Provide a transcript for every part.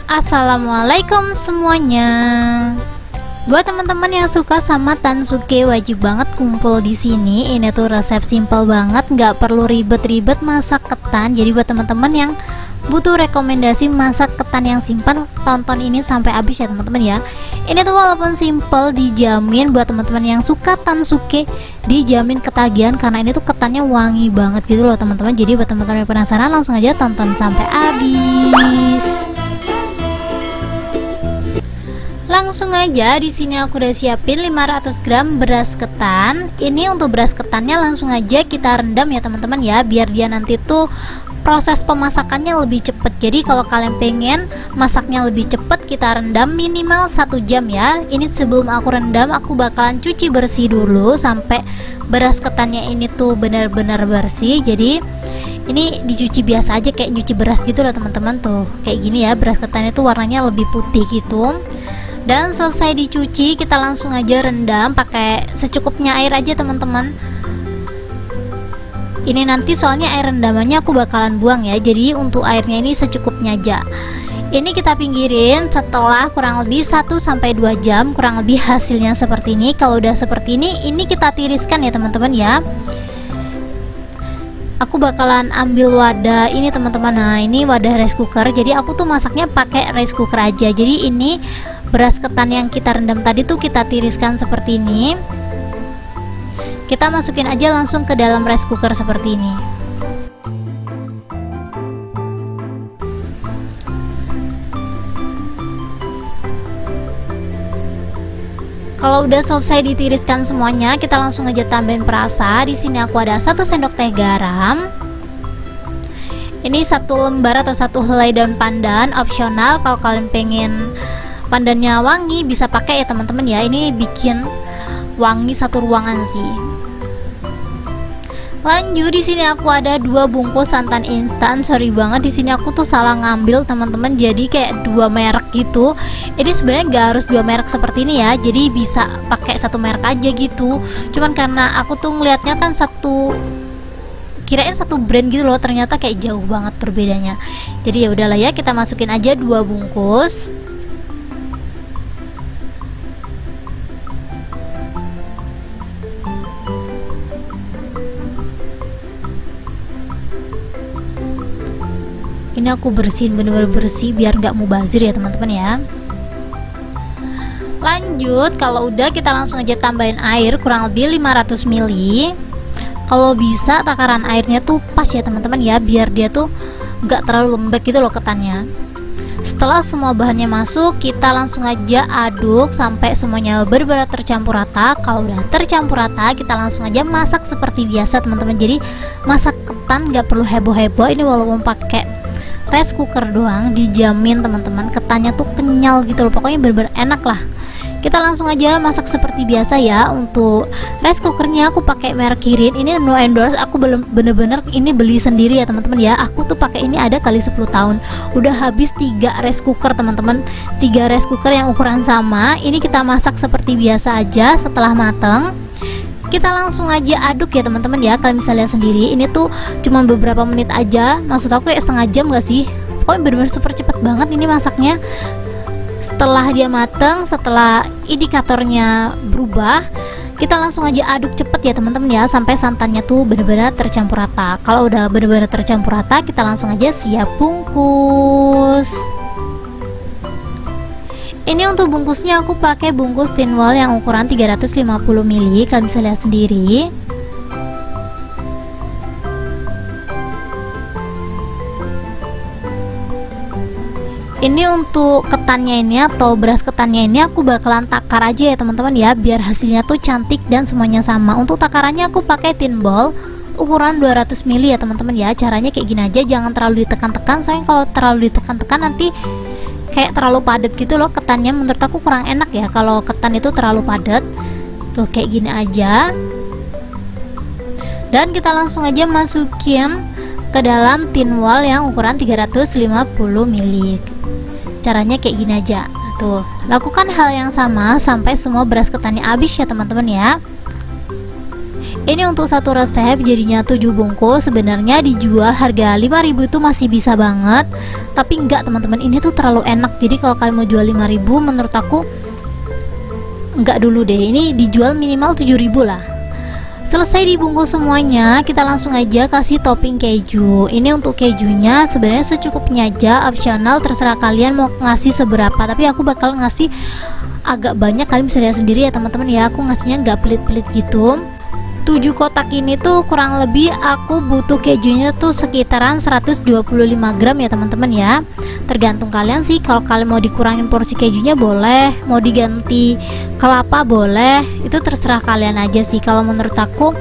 Assalamualaikum semuanya. Buat teman-teman yang suka sama Tansuke, wajib banget kumpul di sini. Ini tuh resep simple banget, nggak perlu ribet-ribet masak ketan. Jadi buat teman-teman yang butuh rekomendasi masak ketan yang simple, tonton ini sampai habis ya teman-teman ya. Ini tuh walaupun simple, dijamin buat teman-teman yang suka Tansuke, dijamin ketagihan karena ini tuh ketannya wangi banget gitu loh teman-teman. Jadi buat teman-teman yang penasaran, langsung aja tonton sampai habis. Langsung aja, di sini aku udah siapin 500 gram beras ketan. Ini untuk beras ketannya langsung aja kita rendam ya teman-teman ya, biar dia nanti tuh proses pemasakannya lebih cepet. Jadi kalau kalian pengen masaknya lebih cepet, kita rendam minimal 1 jam ya. Ini sebelum aku rendam, aku bakalan cuci bersih dulu sampai beras ketannya ini tuh benar-benar bersih. Jadi ini dicuci biasa aja kayak nyuci beras gitu loh teman-teman. Tuh kayak gini ya, beras ketannya tuh warnanya lebih putih gitu. Dan selesai dicuci, kita langsung aja rendam pakai secukupnya air aja teman-teman. Ini nanti soalnya air rendamannya aku bakalan buang ya, jadi untuk airnya ini secukupnya aja. Ini kita pinggirin setelah kurang lebih 1-2 jam, kurang lebih hasilnya seperti ini. Kalau udah seperti ini kita tiriskan ya teman-teman ya. Aku bakalan ambil wadah ini teman-teman. Nah ini wadah rice cooker, jadi aku tuh masaknya pakai rice cooker aja. Jadi ini beras ketan yang kita rendam tadi tuh kita tiriskan seperti ini. Kita masukin aja langsung ke dalam rice cooker seperti ini. Kalau udah selesai ditiriskan semuanya, kita langsung aja tambahin perasa. Di sini aku ada 1 sendok teh garam. Ini 1 lembar atau 1 helai daun pandan, opsional. Kalau kalian pengen pandannya wangi bisa pakai ya teman-teman ya. Ini bikin wangi 1 ruangan sih. Lanjut, di sini aku ada 2 bungkus santan instan. Sorry banget, di sini aku tuh salah ngambil teman-teman. Jadi kayak 2 merek gitu. Ini sebenarnya nggak harus 2 merek seperti ini ya. Jadi bisa pakai 1 merek aja gitu. Cuman karena aku tuh ngelihatnya kan kirain 1 brand gitu loh, ternyata kayak jauh banget perbedaannya. Jadi ya udahlah ya, kita masukin aja 2 bungkus. Ini aku bersihin bener-bener bersih biar nggak mubazir ya teman-teman ya. Lanjut, kalau udah kita langsung aja tambahin air kurang lebih 500 ml. Kalau bisa takaran airnya tuh pas ya teman-teman ya, biar dia tuh nggak terlalu lembek gitu loh ketannya. Setelah semua bahannya masuk, kita langsung aja aduk sampai semuanya benar-benar tercampur rata. Kalau udah tercampur rata, kita langsung aja masak seperti biasa teman-teman. Jadi masak ketan nggak perlu heboh-heboh. Ini walaupun pakai rice cooker doang, dijamin teman-teman ketannya tuh kenyal gitu loh. Pokoknya bener-bener enak lah. Kita langsung aja masak seperti biasa ya. Untuk rice cookernya aku pakai merek Kirin. Ini no endorse, aku belum bener-bener ini beli sendiri ya teman-teman ya. Aku tuh pakai ini ada kali 10 tahun. Udah habis 3 rice cooker teman-teman. 3 rice cooker yang ukuran sama. Ini kita masak seperti biasa aja. Setelah mateng, kita langsung aja aduk ya teman-teman ya. Kalian bisa lihat sendiri, ini tuh cuma beberapa menit aja. Maksud aku kayak setengah jam gak sih? Pokoknya bener-bener super cepet banget ini masaknya. Setelah dia mateng, setelah indikatornya berubah, kita langsung aja aduk cepet ya teman-teman ya, sampai santannya tuh bener-bener tercampur rata. Kalau udah bener-bener tercampur rata, kita langsung aja siap bungkus. Ini untuk bungkusnya aku pakai bungkus tin wall yang ukuran 350 ml. Kalian bisa lihat sendiri. Ini untuk ketannya ini atau beras ketannya ini aku bakalan takar aja ya teman-teman ya, biar hasilnya tuh cantik dan semuanya sama. Untuk takarannya aku pakai tin ball ukuran 200 ml ya teman-teman ya. Caranya kayak gini aja, jangan terlalu ditekan-tekan. Soalnya kalau terlalu ditekan-tekan nanti kayak terlalu padat gitu loh ketannya. Menurut aku kurang enak ya kalau ketan itu terlalu padat. Tuh kayak gini aja. Dan kita langsung aja masukin ke dalam tin wall yang ukuran 350 ml. Caranya kayak gini aja. Tuh, lakukan hal yang sama sampai semua beras ketannya habis ya teman-teman ya. Ini untuk satu resep jadinya 7 bungkus. Sebenarnya dijual harga 5.000 itu masih bisa banget, tapi enggak teman-teman, ini tuh terlalu enak. Jadi kalau kalian mau jual 5.000, menurut aku enggak dulu deh, ini dijual minimal 7.000 lah. Selesai dibungkus semuanya, kita langsung aja kasih topping keju. Ini untuk kejunya sebenarnya secukupnya aja, optional, terserah kalian mau ngasih seberapa, tapi aku bakal ngasih agak banyak. Kalian bisa lihat sendiri ya teman-teman ya, aku ngasihnya nggak pelit-pelit gitu. 7 kotak ini tuh kurang lebih aku butuh kejunya tuh sekitaran 125 gram ya teman-teman ya. Tergantung kalian sih, kalau kalian mau dikurangin porsi kejunya boleh, mau diganti kelapa boleh, itu terserah kalian aja sih. Kalau menurut aku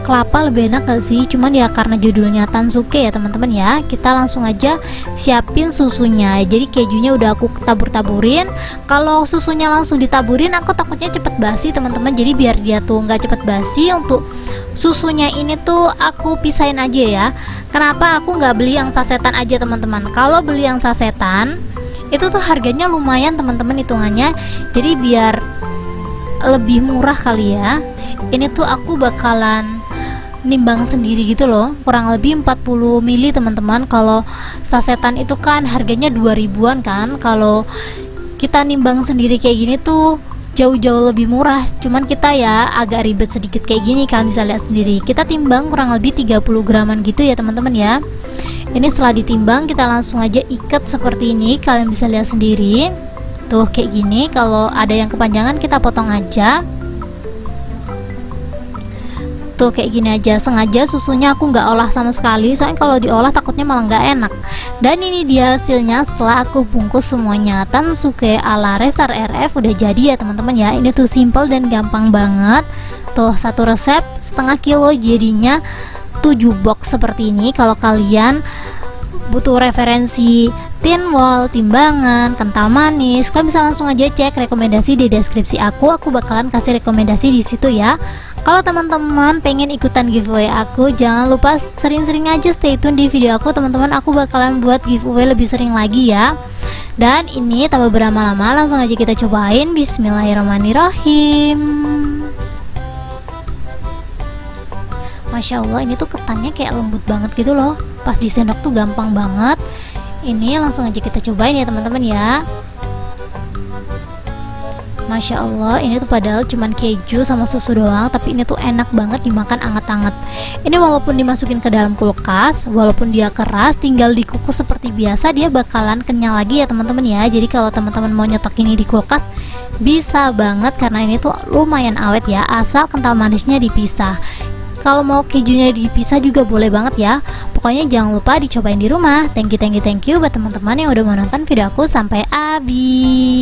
kelapa lebih enak gak sih, cuman ya karena judulnya Tansuke ya teman-teman ya, kita langsung aja siapin susunya. Jadi kejunya udah aku tabur-taburin. Kalau susunya langsung ditaburin aku takutnya cepet basi teman-teman, jadi biar dia tuh nggak cepet basi, untuk susunya ini tuh aku pisahin aja ya. Kenapa aku nggak beli yang sasetan aja teman-teman? Kalau beli yang sasetan itu tuh harganya lumayan teman-teman hitungannya, jadi biar lebih murah kali ya. Ini tuh aku bakalan nimbang sendiri gitu loh, kurang lebih 40 mili teman-teman. Kalau sasetan itu kan harganya 2000-an kan, kalau kita nimbang sendiri kayak gini tuh jauh-jauh lebih murah. Cuman kita ya agak ribet sedikit kayak gini, kalian bisa lihat sendiri. Kita timbang kurang lebih 30 graman gitu ya teman-teman ya. Ini setelah ditimbang kita langsung aja ikat seperti ini, kalian bisa lihat sendiri tuh kayak gini. Kalau ada yang kepanjangan kita potong aja tuh kayak gini aja. Sengaja susunya aku nggak olah sama sekali, soalnya kalau diolah takutnya malah nggak enak. Dan ini dia hasilnya setelah aku bungkus semuanya. Tansuke ala Resar RF udah jadi ya teman-teman ya. Ini tuh simple dan gampang banget. Tuh satu resep setengah kilo jadinya 7 box seperti ini. Kalau kalian butuh referensi tin wall, timbangan, kental manis, kalian bisa langsung aja cek rekomendasi di deskripsi aku. Aku bakalan kasih rekomendasi di situ ya. Kalau teman-teman pengen ikutan giveaway aku, jangan lupa sering-sering aja stay tune di video aku teman-teman. Aku bakalan buat giveaway lebih sering lagi ya. Dan ini tanpa berlama-lama langsung aja kita cobain. Bismillahirrahmanirrahim. Masya Allah, ini tuh ketannya kayak lembut banget gitu loh, pas di sendok tuh gampang banget. Ini langsung aja kita cobain ya teman-teman ya. Masya Allah, ini tuh padahal cuman keju sama susu doang, tapi ini tuh enak banget dimakan anget-anget. Ini walaupun dimasukin ke dalam kulkas, walaupun dia keras, tinggal dikukus seperti biasa, dia bakalan kenyang lagi ya teman-teman ya. Jadi kalau teman-teman mau nyetok ini di kulkas bisa banget, karena ini tuh lumayan awet ya, asal kental manisnya dipisah. Kalau mau kejunya dipisah juga boleh banget ya. Pokoknya jangan lupa dicobain di rumah. Thank you buat teman-teman yang udah menonton video aku sampai habis.